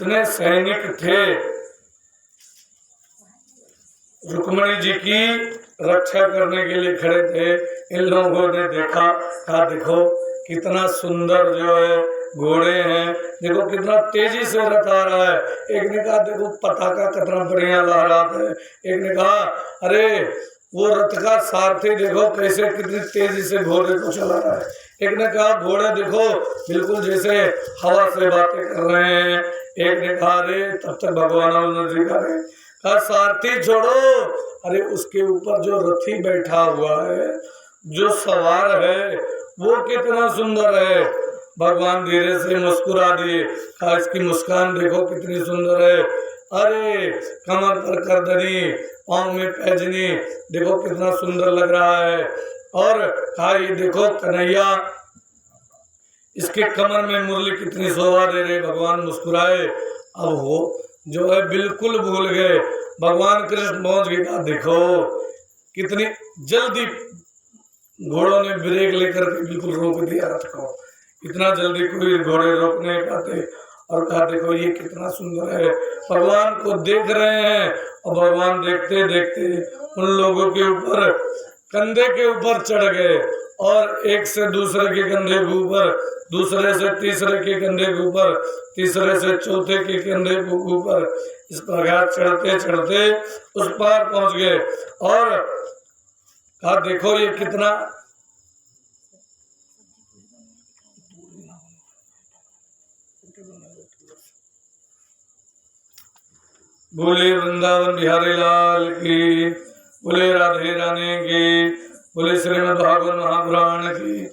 जितने सैनिक थे रुक्मिणी जी की रक्षा करने के लिए खड़े थे, इन लोगों ने देखा, कहा देखो कितना सुंदर जो है घोड़े हैं, देखो कितना तेजी से रथ आ रहा है। एक ने कहा देखो पताका कितना बढ़िया लहराता है। एक ने कहा अरे वो रथ का सारथी देखो कैसे कितनी तेजी से घोड़े को चला रहा है। एक ने कहा घोड़े देखो बिल्कुल जैसे हवा से बातें कर रहे हैं। एक ने कहा अरे तब तक भगवान जी कहा सारथी छोड़ो, अरे उसके ऊपर जो रथी बैठा हुआ है, जो सवार है वो कितना सुंदर है। भगवान धीरे से मुस्कुरा दिए, कहा इसकी मुस्कान देखो कितनी सुंदर है। अरे कमर पर करदनी, पाँव में पैजनी, देखो कितना सुंदर लग रहा है। और कहा ये देखो कन्हैया, इसके कमर में मुरली कितनी शोभा दे रही। भगवान मुस्कुराए। अब वो जो है बिल्कुल भूल गए। भगवान कृष्ण पहुंच गए, कहा देखो कितनी जल्दी घोड़ों ने ब्रेक लेकर के बिल्कुल रोक दिया रथ को। इतना जल्दी कोई घोड़े रोक नहीं पाते। और कहा देखो ये कितना सुंदर है। भगवान को देख रहे हैं और भगवान देखते देखते उन लोगों के ऊपर कंधे के ऊपर चढ़ गए और एक से दूसरे के कंधे के ऊपर, दूसरे से तीसरे के कंधे के ऊपर, तीसरे से चौथे के कंधे के ऊपर, इस प्रकार चढ़ते चढ़ते उस पार पहुंच गए। और कहा देखो ये कितना बोले वृंदावन बिहारी लाल की, बोले राधे रानी की, बोले श्रीमद् भागवत महापुराण की।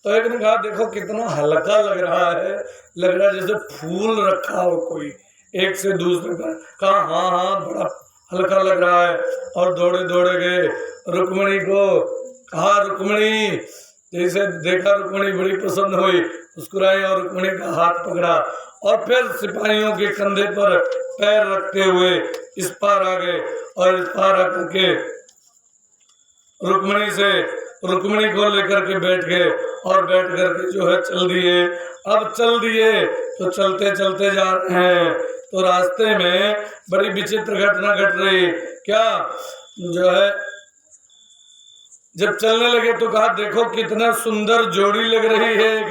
तो एक ने कहा देखो कितना हल्का लग रहा है, लग रहा है जैसे फूल रखा हो कोई एक से दूसरे पर। कहा हाँ हाँ बड़ा हल्का लग रहा है। और दौड़े दौड़े गए रुक्मिणी को। कहा रुक्मिणी, जैसे देखा रुक्मिणी बड़ी पसंद हुई, मुस्कुराई और रुक्मिणी का हाथ पकड़ा और फिर सिपाहियों के कंधे पर पैर रखते हुए इस पार आ गए। और इस पार आकर के रुक्मिणी को लेकर के बैठ गए और बैठ करके जो है चल दिए। अब चल दिए तो चलते चलते जा रहे हैं तो रास्ते में बड़ी विचित्र घटना घट रही। क्या जो है जब चलने लगे तो कहा देखो कितना सुंदर जोड़ी लग रही है। एक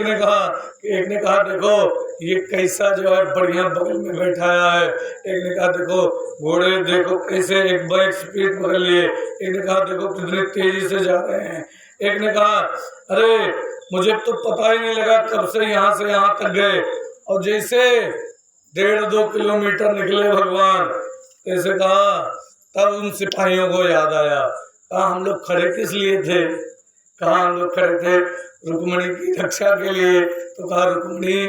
ने कहा देखो ये कैसा जो है बढ़िया बगल में बैठाया है। एक ने कहा देखो घोड़े देखो कैसे एक बाइक स्पीड पकड़ लिए। एक ने कहा देखो कितनी तेजी से जा रहे हैं। एक ने कहा अरे मुझे तो पता ही नहीं लगा कब से यहाँ तक गए। और जैसे 1.5-2 किलोमीटर निकले भगवान, ऐसे कहा तब उन सिपाहियों को याद आया। कहा हम लोग खड़े किस लिए थे? कहा हम लोग खड़े थे रुक्मिणी की रक्षा के लिए। तो कहा रुक्मिणी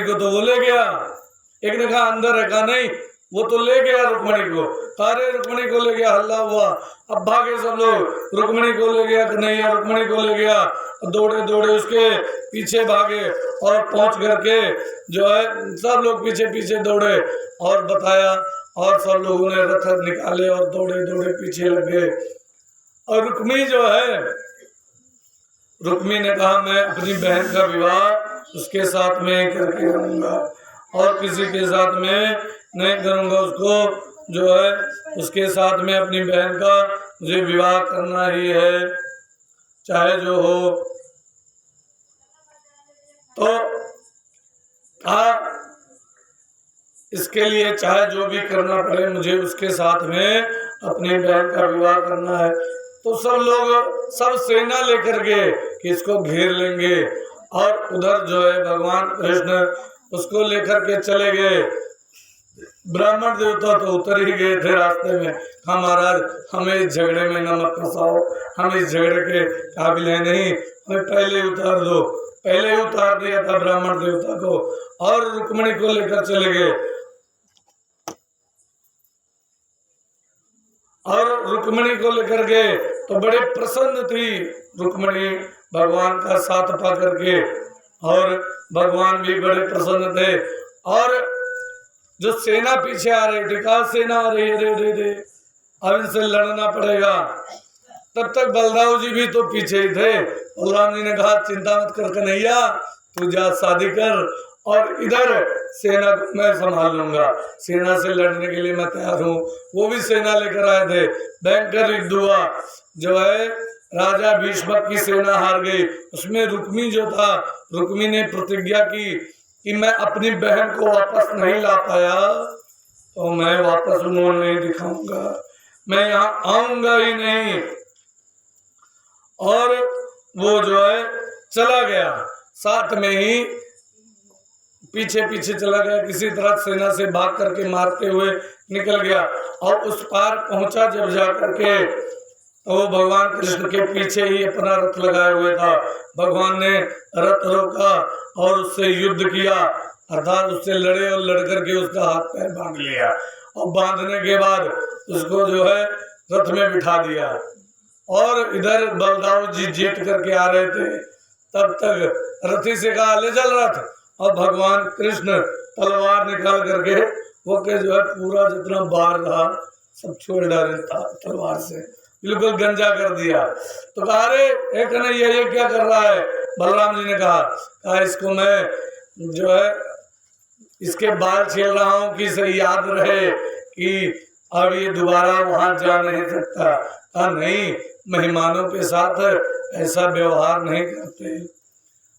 को तो वो ले गया। एक ने कहा अंदर है। कहा नहीं वो तो ले गया रुक्मिणी को। सारे रुक्मिणी को ले गया, हल्ला हुआ। अब भागे सब लोग, रुक्मिणी को ले गया कन्हैया, रुक्मिणी को ले गया। दौड़े दौड़े उसके पीछे भागे और पहुंच करके जो है सब लोग पीछे पीछे दौड़े और बताया। और सब लोगों ने रथ निकाले और दौड़े दौड़े पीछे लग गए। और रुक्मिणी ने कहा मैं अपनी बहन का विवाह उसके साथ में करके रहूंगा और किसी के साथ में नहीं करूंगा। उसको जो है उसके साथ में अपनी बहन का मुझे विवाह करना ही है, चाहे जो हो। तो कहा इसके लिए चाहे जो भी करना पड़े मुझे उसके साथ में अपनी बहन का विवाह करना है। तो सब सेना लेकर के कि इसको घेर लेंगे। और उधर जो है भगवान कृष्ण उसको लेकर के चले गए। ब्राह्मण देवता तो उतर ही गए थे रास्ते में। हाँ महाराज हमें इस झगड़े में न मत फंसाओ, हम इस झगड़े के काबिल है नहीं, हमें पहले उतार दो। पहले ही उतार दिया था ब्राह्मण देवता को और रुक्मिणी को लेकर चले गए। और रुक्मिणी को लेकर गए तो बड़े प्रसन्न थी रुक्मिणी भगवान का साथ पा करके। और भगवान भी बड़े प्रसन्न थे। और जो सेना पीछे आ रही थी, कहा सेना आ रही है, रे अब इनसे लड़ना पड़ेगा। तब तक बलराम जी भी तो पीछे ही थे। बलराम जी ने कहा चिंता मत कर कन्हैया, तू जा शादी कर और इधर सेना को मैं संभाल लूंगा, सेना से लड़ने के लिए मैं तैयार हूँ। वो भी सेना लेकर आए थे, भयंकर युद्ध हुआ। जो है राजा भीष्म की सेना हार गई। उसमें रुक्मी जो था, रुक्मी ने प्रतिज्ञा की कि मैं अपनी बहन को वापस नहीं ला पाया तो मैं वापस मुंह नहीं दिखाऊंगा, मैं यहाँ आऊंगा ही नहीं। और वो जो है चला गया, साथ में ही पीछे पीछे चला गया, किसी तरह सेना से भाग करके मारते हुए निकल गया। और उस पार पहुंचा जब जा करके तो वो भगवान कृष्ण के पीछे ही अपना रथ लगाए हुए था। भगवान ने रथ रोका और उससे युद्ध किया, अर्थात उससे लड़े और लड़ करके उसका हाथ पैर बांध लिया। और बांधने के बाद उसको जो है रथ में बिठा दिया। और इधर बलदाऊ जी जीत करके आ रहे थे, तब तक रथी से कहा ले चल रथ। और भगवान कृष्ण तलवार निकाल करके वो के जो है पूरा जितना बार रहा सब छोड़ डाले तलवार से, बिल्कुल गंजा कर दिया। तो कहा अरे एक नहीं ये क्या कर रहा है। बलराम जी ने कहा इसको मैं जो है इसके बाल छील रहा हूँ कि इसे याद रहे कि अब ये दोबारा वहां जा नहीं सकता। कहा नहीं, मेहमानों के साथ ऐसा व्यवहार नहीं करते।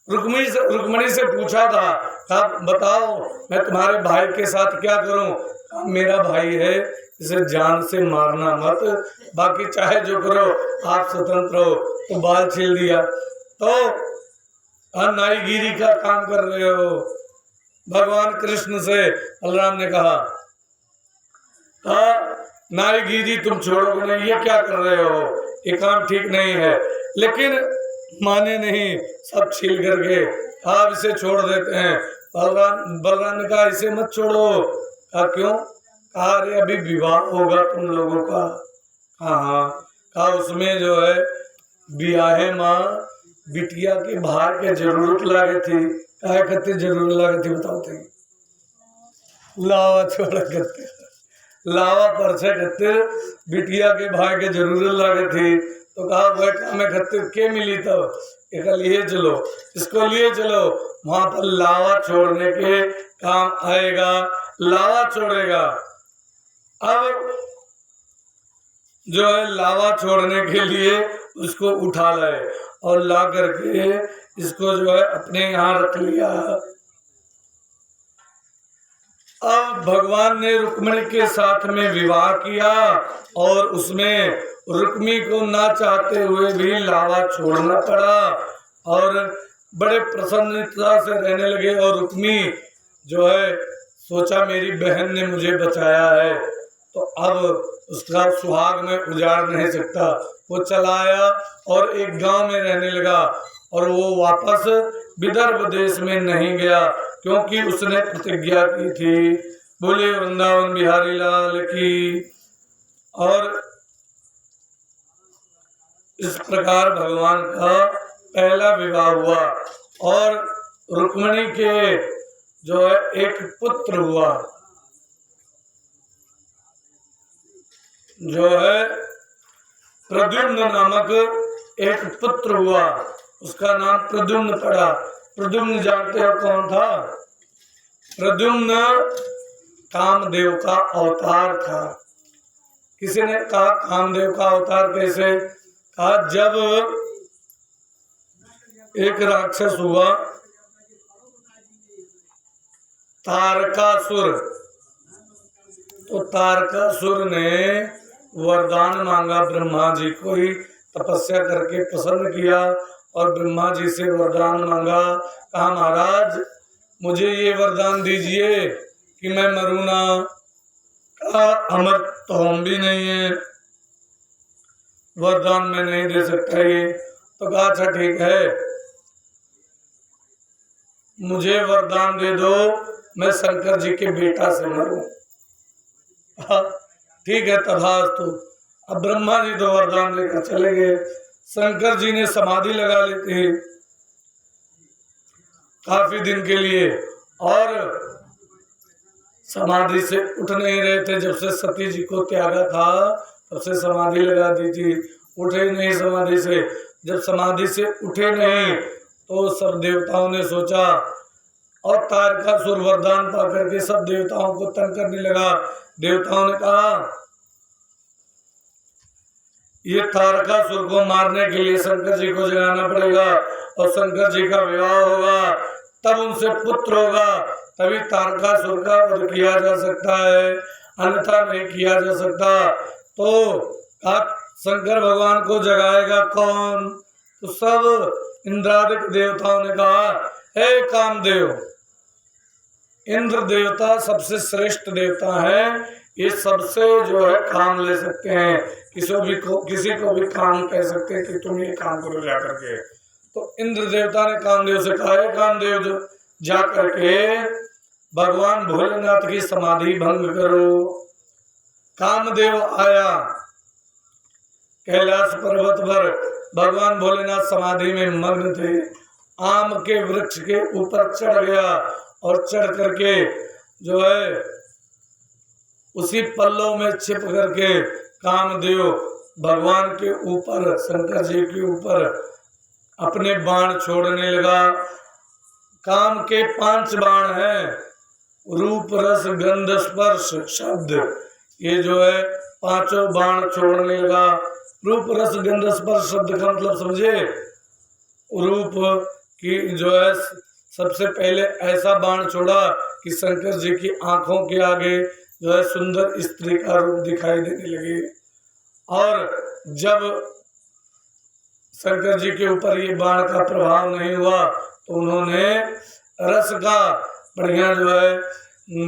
रुक्मिणी से पूछा था, कहा बताओ मैं तुम्हारे भाई के साथ क्या करूं। कहा मेरा भाई है, इसे जान से मारना मत, बाकी चाहे जो करो आप स्वतंत्र हो। तो बाल छील दिया। तो नाईगिरी का काम कर रहे हो। भगवान कृष्ण से बलराम ने कहा नाईगिरी तुम छोड़ोगे नहीं, ये क्या कर रहे हो, ये काम ठीक नहीं है। लेकिन माने नहीं, सब छील करके आप इसे छोड़ देते हैं। बलराम ने कहा इसे मत छोड़ो। कहा क्यों। कहा अरे अभी विवाह होगा तुम लोगों का। हाँ। कहा उसमें जो है ब्याहे माँ बिटिया के भार के जरूरत लागे थी। क्या कहते जरूरत लागे थी बताओ थे। लावा छोड़ करते लावा परछे खत्तिर बिटिया के भाई के जरूरत लागे थी। तो कहा वह काम खत्तिर के मिली तब एक लिए चलो, इसको लिए चलो, वहां पर लावा छोड़ने के काम आएगा, लावा छोड़ेगा। अब जो है लावा छोड़ने के लिए उसको उठा लाए और ला करके इसको जो है अपने यहाँ रख लिया। अब भगवान ने रुक्मिणी के साथ में विवाह किया और उसमें रुक्मी को ना चाहते हुए भी लावा छोड़ना पड़ा और बड़े प्रसन्नता से रहने लगे। और रुक्मी जो है सोचा मेरी बहन ने मुझे बचाया है तो अब उसका सुहाग में उजाड़ नहीं सकता। वो चला आया और एक गांव में रहने लगा और वो वापस विदर्भ देश में नहीं गया क्योंकि उसने प्रतिज्ञा की थी। बोले वृंदावन बिहारी लाल की। और इस प्रकार भगवान का पहला विवाह हुआ और रुक्मिणी के जो है एक पुत्र हुआ, जो है प्रद्युम्न नामक एक पुत्र हुआ, उसका नाम प्रद्युम्न पड़ा। प्रद्युम्न जानते हो कौन था। प्रद्युम्न कामदेव का अवतार था। किसी ने कहा कामदेव का अवतार कैसे। कहा जब एक राक्षस हुआ तारकासुर, तो तारकासुर ने वरदान मांगा ब्रह्मा जी को ही, तपस्या करके प्रसन्न किया और ब्रह्मा जी से वरदान मांगा। कहा महाराज मुझे ये वरदान दीजिए कि मैं मरूं ना। कहा अमर तो हम भी नहीं है, वरदान में नहीं दे सकता ये। तो कहा अच्छा ठीक है मुझे वरदान दे दो मैं शंकर जी के बेटा से मरूं। ठीक है तथास्तु। अब ब्रह्मा जी तो वरदान लेकर चले गए। शंकर जी ने समाधि लगा ली थी काफी दिन के लिए और समाधि से उठ नहीं रहे थे। जब से सती जी को त्यागा था तब से समाधि लगा दी थी, उठे ही नहीं समाधि से। जब समाधि से उठे नहीं तो सब देवताओं ने सोचा और तारकासुर वरदान पा करके सब देवताओं को तंग करने लगा। देवताओं ने कहा ये तारकासुर को मारने के लिए शंकर जी को जगाना पड़ेगा और शंकर जी का विवाह होगा, तब उनसे पुत्र होगा, तभी तारकासुर का वध किया जा सकता है, अन्यथा नहीं किया जा सकता। तो आप शंकर भगवान को जगाएगा कौन? तो सब इंद्रादिक देवताओं ने कहा हे कामदेव, इंद्र देवता सबसे श्रेष्ठ देवता है, ये सबसे जो है काम ले सकते हैं, किसी को भी काम कह सकते हैं कि तुम ये काम करो जा करके। तो इंद्र देवता ने कामदेव से कहा है कामदेव जो जा करके भगवान भोलेनाथ की समाधि भंग करो। कामदेव आया कैलाश पर्वत पर, भगवान भोलेनाथ समाधि में मग्न थे, आम के वृक्ष के ऊपर चढ़ गया और चढ़ करके जो है उसी पल्लों में छिप करके कामदेव भगवान के ऊपर, शंकर जी के ऊपर अपने बाण छोड़ने लगा। काम के 5 बाण हैं, रूप रस गंध स्पर्श शब्द, ये जो है 5 बाण छोड़ने लगा। रूप रस गंध स्पर्श शब्द का मतलब समझे? रूप की जो है सबसे पहले ऐसा बाण छोड़ा कि शंकर जी की आंखों के आगे जो है सुंदर स्त्री का रूप दिखाई देने लगे। और जब शंकर जी के ऊपर ये बाण का प्रभाव नहीं हुआ तो उन्होंने रस का बढ़िया जो है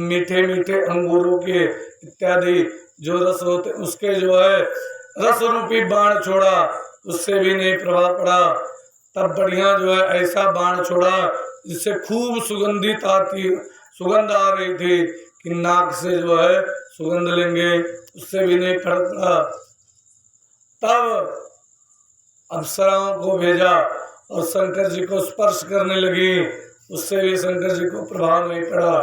मीठे मीठे अंगूरों के इत्यादि जो रस होते उसके जो है रस रूपी बाण छोड़ा, उससे भी नहीं प्रभाव पड़ा। तब बढ़िया जो है ऐसा बाण छोड़ा जिससे खूब सुगंध आ रही थी कि नाक से जो है सुगंध लेंगे, उससे भी नहीं फर्क पड़ा। तब अप्सराओं को भेजा और शंकर जी को स्पर्श करने लगी, उससे भी शंकर जी को प्रभाव नहीं पड़ा।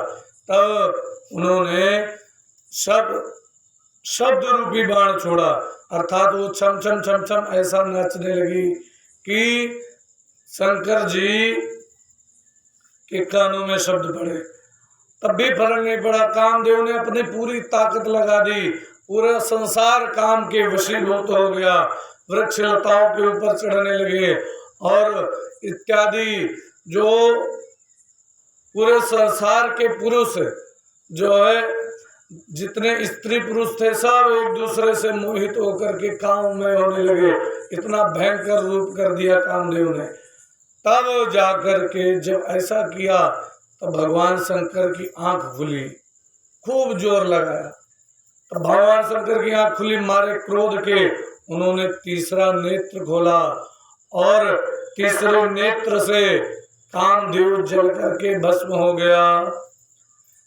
तब उन्होंने शब्द रूपी बाण छोड़ा, अर्थात वो छम छम छम छम ऐसा नाचने लगी कि शंकर जी के कानों में शब्द पड़े, तब भी फर्क नहीं पड़ा। कामदेव ने अपनी पूरी ताकत लगा दी, पूरा संसार काम के वशीभूत हो गया, वृक्ष लताओं के ऊपर चढ़ने लगे और इत्यादि जो पूरे संसार के पुरुष जो है जितने स्त्री पुरुष थे सब एक दूसरे से मोहित होकर के काम में होने लगे। इतना भयंकर रूप कर दिया कामदेव ने। तब जाकर के जब ऐसा किया तो भगवान शंकर की आंख खुली, खूब जोर लगाया तो भगवान शंकर की आंख खुली, मारे क्रोध के उन्होंने तीसरा नेत्र खोला और तीसरे नेत्र से कामदेव जल करके भस्म हो गया।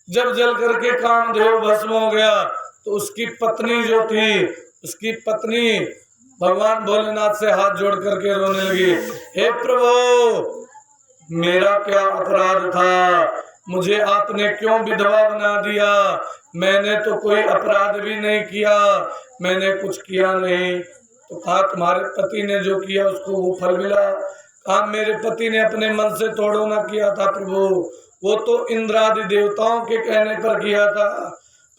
जब जल करके कामदेव भस्म हो गया तो उसकी पत्नी जो थी, उसकी पत्नी भगवान भोलेनाथ से हाथ जोड़ करके रोने लगी, हे प्रभु मेरा क्या अपराध था, मुझे आपने क्यों विधवा बना दिया, मैंने तो कोई अपराध भी नहीं किया, मैंने कुछ किया नहीं। तो कहा तुम्हारे पति ने जो किया उसको वो फल मिला। कहा मेरे पति ने अपने मन से तोड़ो ना किया था प्रभु, वो तो इंद्रादि देवताओं के कहने पर किया था।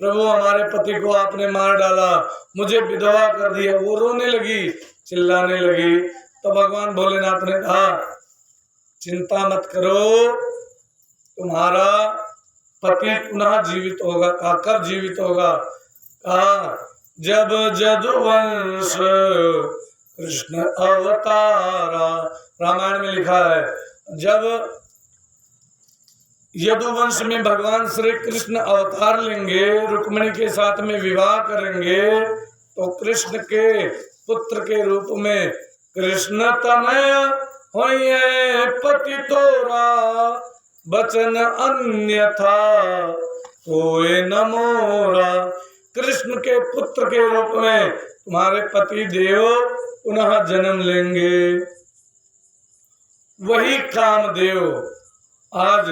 प्रभु हमारे पति को आपने मार डाला, मुझे विधवा कर दिया। वो रोने लगी, चिल्लाने लगी। तो भगवान भोलेनाथ ने कहा चिंता मत करो, तुम्हारा पति पुनः जीवित होगा। कहा कब जीवित होगा? कहा जब यदुवंश कृष्ण अवतारा, रामायण में लिखा है, जब यदुवंश में भगवान श्री कृष्ण अवतार लेंगे, रुक्मिणी के साथ में विवाह करेंगे, तो कृष्ण के पुत्र के रूप में कृष्ण तनय होइए पति तोरा, बचन अन्यथा कोई न मोरा। कृष्ण के पुत्र के रूप में तुम्हारे पति देव पुनः जन्म लेंगे। वही कामदेव आज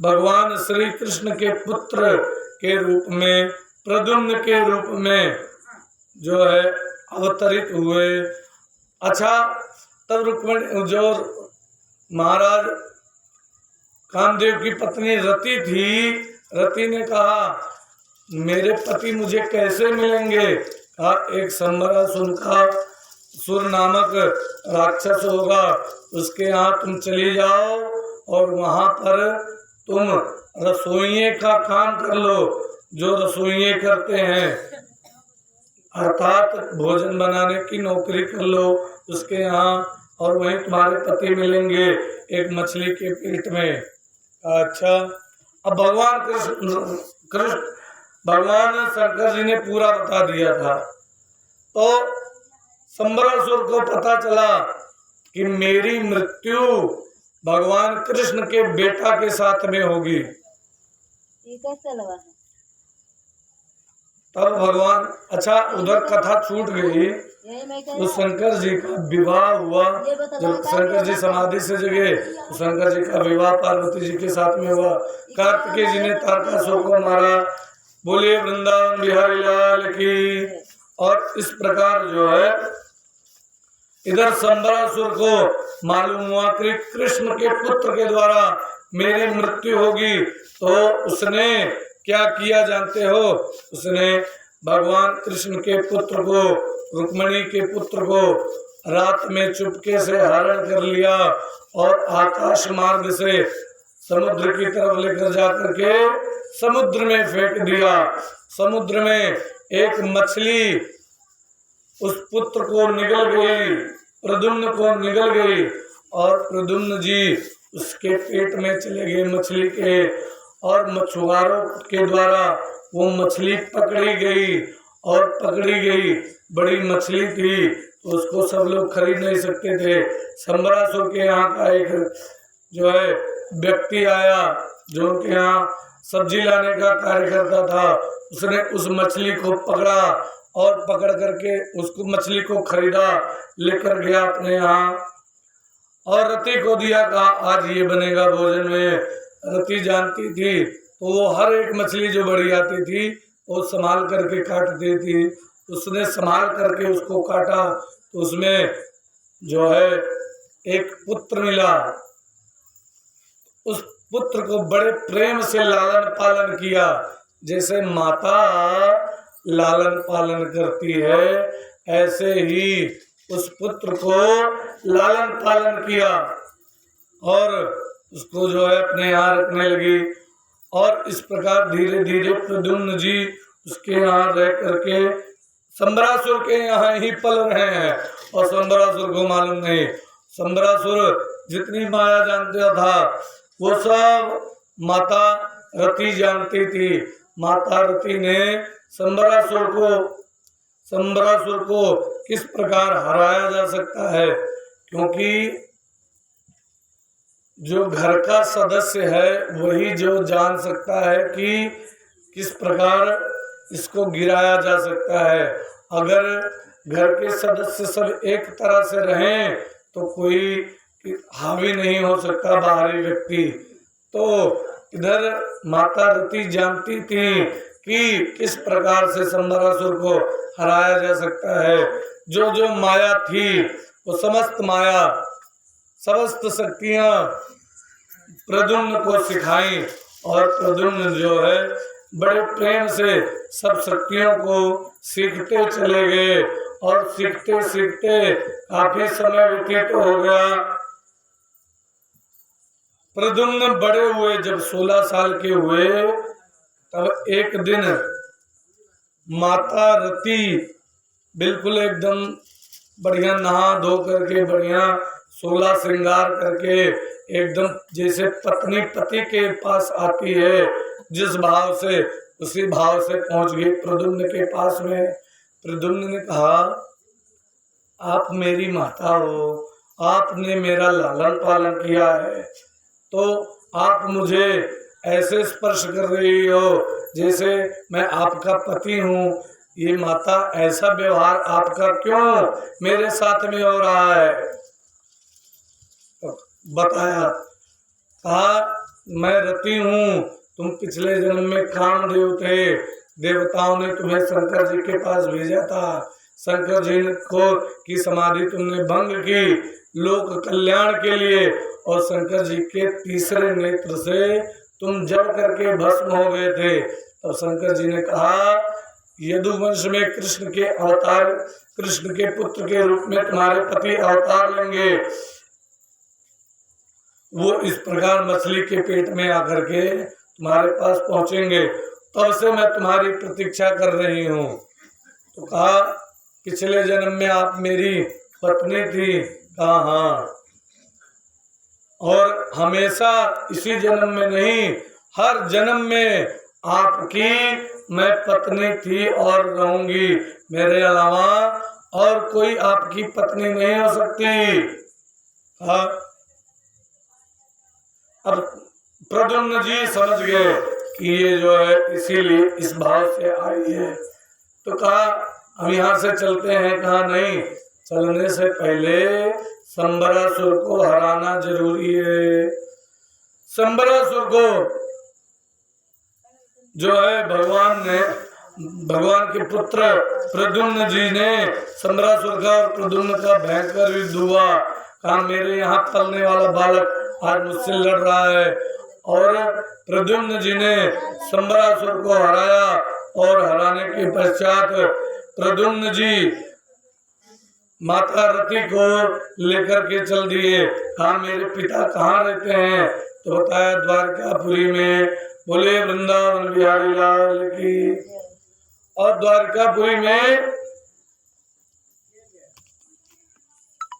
भगवान श्री कृष्ण के पुत्र के रूप में, प्रद्युम्न के रूप में जो है अवतरित हुए। अच्छा, तब रुक्मिणी जो महाराज कामदेव की पत्नी रति थी। रति ने कहा मेरे पति मुझे कैसे मिलेंगे? कहा एक सुर नामक राक्षस होगा, उसके यहाँ तुम चली जाओ और वहां पर तुम रसोइये का काम कर लो, जो रसोइये करते हैं, अर्थात भोजन बनाने की नौकरी कर लो उसके यहाँ, और वहीं तुम्हारे पति मिलेंगे एक मछली के पेट में। अच्छा, अब भगवान शंकर जी ने पूरा बता दिया था। तो संबरासुर को पता चला कि मेरी मृत्यु भगवान कृष्ण के बेटा के साथ में होगी। तब भगवान, अच्छा उधर कथा छूट गई, तो शंकर जी का विवाह हुआ। जब शंकर जी समाधि से जगे तो शंकर जी का विवाह पार्वती जी के साथ में हुआ। कार्तिकेय जी ने तारकासुर को मारा। बोलिए वृंदावन बिहारी लाल की। और इस प्रकार जो है इधर संबरासुर को मालूम हुआ कि कृष्ण के पुत्र के द्वारा मेरी मृत्यु होगी, तो उसने क्या किया जानते हो? उसने भगवान कृष्ण के पुत्र को, रुक्मिणी के पुत्र को रात में चुपके से हरण कर लिया और आकाश मार्ग से समुद्र की तरफ लेकर जाकर के समुद्र में फेंक दिया। समुद्र में एक मछली उस पुत्र को निगल गई, प्रद्युम्न को निगल गई, और प्रद्युम्न जी उसके पेट में चले गए मछली के, और मछुआरों के द्वारा वो मछली पकड़ी गई। और पकड़ी गई बड़ी मछली थी, तो उसको सब लोग खरीद नहीं सकते थे। संबरासुर के यहाँ का एक जो है व्यक्ति आया, जो उनके यहाँ सब्जी लाने का कार्य करता था। उसने उस मछली को पकड़ा और पकड़ करके उसको मछली को खरीदा, लेकर गया अपने यहाँ और रति को दिया, कहा आज ये बनेगा भोजन में। रति जानती थी, तो वो हर एक मछली जो बड़ी आती थी वो संभाल करके काटती थी। उसने संभाल करके उसको काटा, तो उसमें जो है एक पुत्र मिला। उस पुत्र को बड़े प्रेम से लालन पालन किया, जैसे माता लालन पालन करती है, ऐसे ही उस पुत्र को लालन पालन किया और उसको जो है अपने यहाँ रखने लगी। और इस प्रकार धीरे धीरे प्रद्युम्न जी उसके यहाँ रह करके संबरासुर के यहाँ ही पल रहे हैं, और संबरासुर को मालूम नहीं। संबरासुर जितनी माया जानता था वो सब माता रति जानती थी। माता रति ने संबरासुर को किस प्रकार हराया जा सकता है, क्योंकि जो घर का सदस्य है वही जो जान सकता है कि किस प्रकार इसको गिराया जा सकता है। अगर घर के सदस्य सब एक तरह से रहें तो कोई हावी नहीं हो सकता बाहरी व्यक्ति। तो इधर माता रति जानती थी कि किस प्रकार से संबरासुर को हराया जा सकता है। जो जो माया थी वो समस्त माया, समस्त शक्तियां प्रद्युम्न को सिखाई, और प्रद्युम्न जो है बड़े प्रेम से सब शक्तियों को सीखते चले गए। और सीखते सीखते काफी समय व्यतीत हो गया। प्रद्युम्न बड़े हुए, जब 16 साल के हुए, तब एक दिन माता रति बिल्कुल एकदम बढ़िया नहा धो करके, बढ़िया 16 श्रृंगार करके, एकदम जैसे पत्नी पति के पास आती है जिस भाव से, उसी भाव से पहुंच गई प्रद्युम्न के पास में। प्रद्युम्न ने कहा आप मेरी माता हो, आपने मेरा लालन पालन किया है, तो आप मुझे ऐसे स्पर्श कर रही हो जैसे मैं आपका पति हूँ। ये माता ऐसा व्यवहार आपका क्यों मेरे साथ में हो रहा है? बताया, कहा मैं रति हूँ, तुम पिछले जन्म में कामदेव थे, देवताओं ने तुम्हें शंकर जी के पास भेजा था, शंकर जी को की समाधि तुमने भंग की लोक कल्याण के लिए, और शंकर जी के तीसरे नेत्र से तुम जल करके भस्म हो गए थे। तब शंकर जी ने कहा यदुवंश में कृष्ण के अवतार, कृष्ण के पुत्र के रूप में तुम्हारे पति अवतार लेंगे, वो इस प्रकार मछली के पेट में आकर के तुम्हारे पास पहुंचेंगे, तब से मैं तुम्हारी प्रतीक्षा कर रही हूँ। तो कहा पिछले जन्म में आप मेरी पत्नी थी? कहा हाँ। और हमेशा इसी जन्म में नहीं, हर जन्म में आपकी मैं पत्नी थी और रहूंगी, मेरे अलावा और कोई आपकी पत्नी नहीं हो सकती। अब प्रद्युम्न जी समझ गए कि ये जो है इसीलिए इस भाव से आई है। तो कहा अब यहाँ से चलते हैं। कहा नहीं, चलने से पहले संबरासुर को हराना जरूरी है। संबरासुर को जो है भगवान के पुत्र प्रद्युम्न जी ने संबरासुर का और प्रद्युम्न का भयंकर युद्ध हुआ। कहा मेरे यहाँ पलने वाला बालक आज मुझसे लड़ रहा है, और प्रद्युम्न जी ने संबरासुर को हराया, और हराने के पश्चात प्रद्युम्न जी माता रति को लेकर के चल दिए। कहा मेरे पिता कहाँ रहते हैं? तो बताया द्वारकापुरी में। बोले वृंदावन बिहारी लाल की। और द्वारकापुरी में